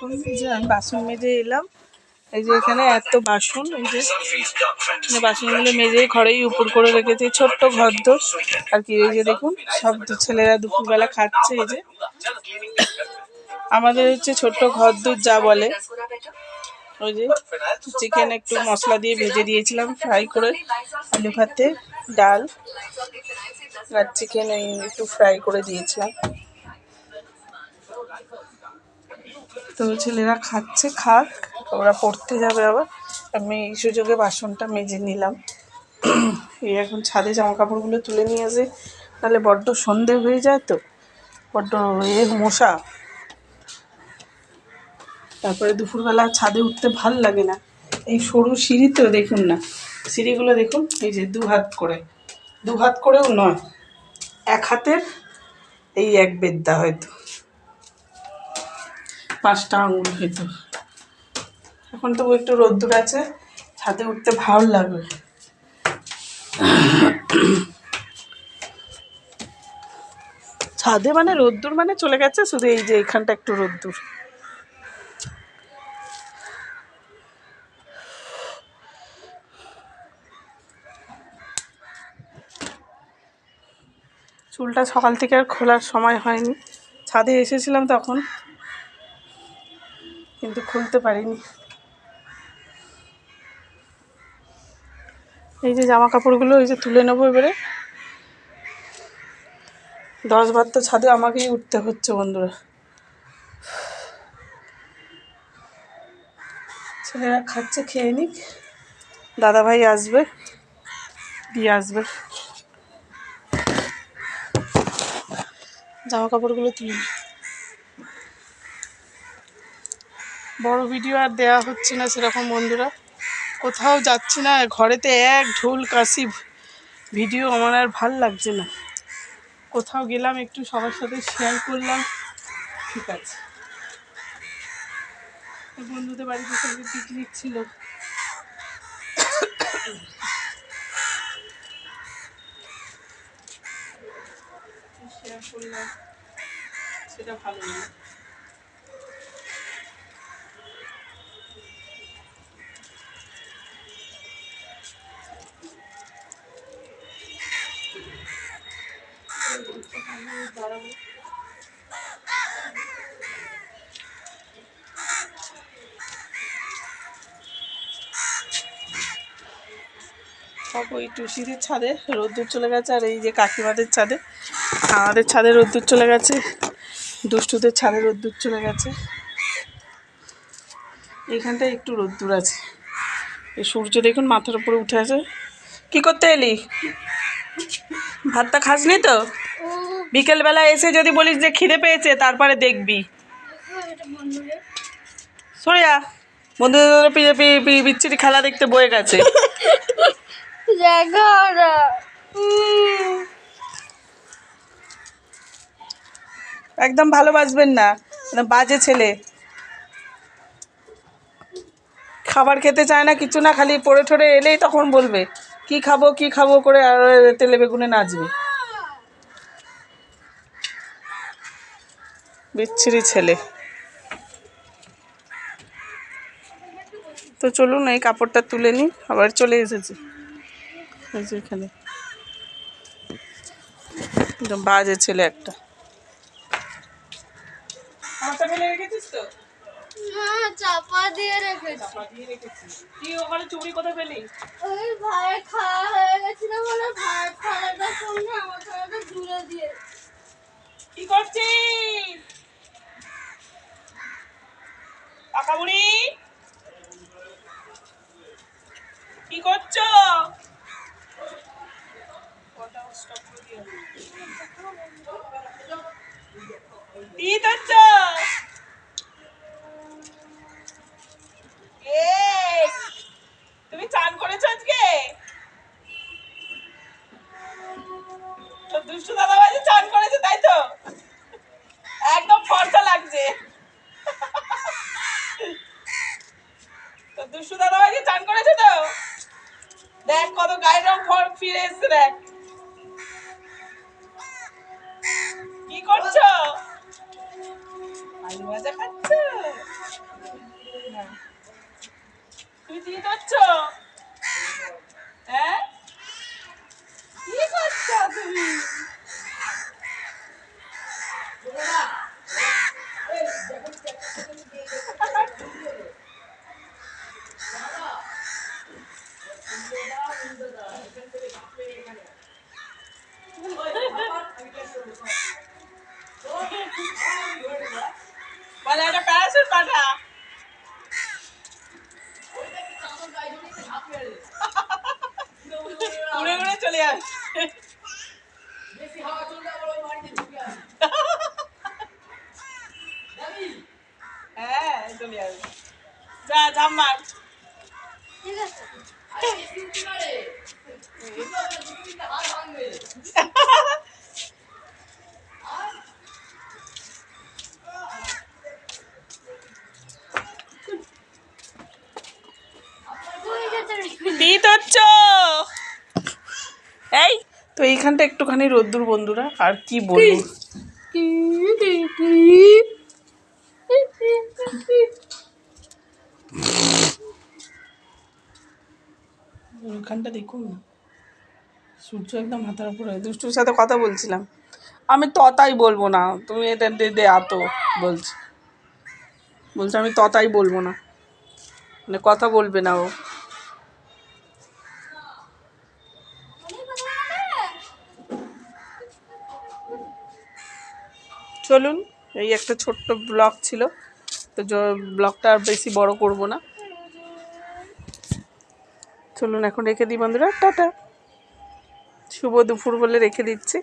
দেখুন যে আমি বাসন মেজে এলাম। এই যে এখানে এত বাসন, এই যে বাসনগুলো মেজে ঘরেই উপর করে রেখেছি, ছোট্ট ঘরদোর আর কি। এই যে দেখুন সব ছেলেরা দুপুরবেলা খাচ্ছে। এই যে আমাদের হচ্ছে ছোট্ট ঘরদোর যা বলে। ওই যে চিকেন একটু মশলা দিয়ে ভেজে দিয়েছিলাম ফ্রাই করে, আলু ভাতে ডাল আর চিকেন একটু ফ্রাই করে দিয়েছিলাম। তো ছেলেরা খাচ্ছে, খাক, ওরা পড়তে যাবে আবার। আমি এই সুযোগে বাসনটা মেজে নিলাম। এই এখন ছাদে জামা কাপড়গুলো তুলে নিয়ে আসে, তাহলে বড্ড সন্ধে হয়ে যায়, তো বড্ড মশা। তারপরে দুপুরবেলা ছাদে উঠতে ভাল লাগে না। এই সরু সিঁড়ি তো দেখুন না, সিঁড়িগুলো দেখুন, এই যে দু হাত করেও নয়, এক হাতের এই এক বেদ্যা, হয়তো 5টা আঙুল হয়তো। এখন তো একটু রোদ্দুর আছে, ছাদে উঠতে ভালো লাগবে। ছাদে মানে রোদ্দুর মানে চলে গেছে, শুধু এই যে এখানটা একটু রোদ্দুর। চুলটা সকাল থেকে আর খোলার সময় হয়নি, ছাদে এসেছিলাম তখন, কিন্তু খুলতে পারিনি। এই যে জামা কাপড়গুলো এই যে তুলে নেবো এবারে। 10 বার তো ছাদে আমাকেই উঠতে হচ্ছে বন্ধুরা। ছেলেরা খাচ্ছে, খেয়ে নিক, দাদাভাই আসবে, দিয়ে আসবে। জামা কাপড়গুলো তুলে বড় ভিডিও আর দেওয়া হচ্ছে না সেরকম বন্ধুরা, কোথাও যাচ্ছি না, ঘরেতে এক ঢোল কাশি ভিডিও, আমার আর ভাল লাগছে না। কোথাও গেলাম একটু সবার সাথে শেয়ার করলাম, ঠিক আছে। বন্ধুদের বাড়িতে সঙ্গে পিকনিক ছিল, শেয়ার করলাম, সেটা ভালো লাগে। সব ওই টুসিদের ছাদে রোদ্দুর চলে গেছে, আর এই যে কাকিমাদের ছাদে, আমাদের ছাদে রোদ্দুর চলে গেছে, দুষ্টুদের ছাদে রোদ্দুর চলে গেছে। এইখানটায় একটু রোদ্দুর আছে, এই সূর্য দেখুন মাথার উপরে উঠে আছে। কি করতে এলি? ভাতটা খাসনি তো? বিকেলবেলা এসে যদি বলিস যে খিদে পেয়েছে, তারপরে দেখবি। সরে যা, বন্ধুদের বিচ্ছিরি খেলা দেখতে বয়ে গেছে। একদম ভালোবাসবেন না, বাজে ছেলে। খাবার খেতে চায় না, কিছু না, খালি পড়ে ঠরে এলেই তখন বলবে কি খাবো করে, আর তেলে বেগুনে নাচবে। বিচ্ছিরি ছেলে। তো চলুন এই কাপড়টা তুলে নিই, আবার চলে এসেছি এই যে এখানে। একদম বাজে ছেলে একটা। চাপা দিয়ে রেখেছি। তুই ওখানে চুড়ি কোথায় পেলি? ওই ভাই খাওয়া হয়ে গেছিল বলে ভাত থালাটা সঙ্গে আমার থালাটা জুড়ে দিয়ে। কি করছিস কাকা বুড়ি? কি করছো? কি করছো? তুমি চান করেছো আজকে? তো দুষ্টু দাদা ভাই চান করেছে, তাই তো? একদম ফর্সা লাগছে। তো দুষ্টু দাদা ভাই চান করেছে তো? দেখ কত গায়ের রং ফিরে এসছে, দেখ। কি করছো? আলু ভাজা খাচ্ছো? তুমি কি করছ? হ্যাঁ কি করছ তুমি? বলে একটা প্যারাসুট পাঠা। উড়ে উড়ে চলে আসছে। হ্যাঁ চলে আসবে। যা ঝাপ মার। ঠিক আছে তুই যেতে তিত হচ্ছ। এই তো এইখানটা একটুখানি রোদ্দুর বন্ধুরা, আর কি বলবো। ওইখানটা দেখুন না, সূর্য একদম মাথার উপরে। দুষ্টুর সাথে কথা বলছিলাম, আমি ততাই বলবো না, তুমি এটা দে দে আতো বলছি, বলছে আমি ততাই বলবো না, মানে কথা বলবে না ও। চলুন, এই একটা ছোট্ট ব্লগ ছিল, তো ব্লগটা আর বেশি বড় করব না। চলুন এখন রেখে দিই বন্ধুরা, টাটা। শুভ দুপুর বলে রেখে দিচ্ছি।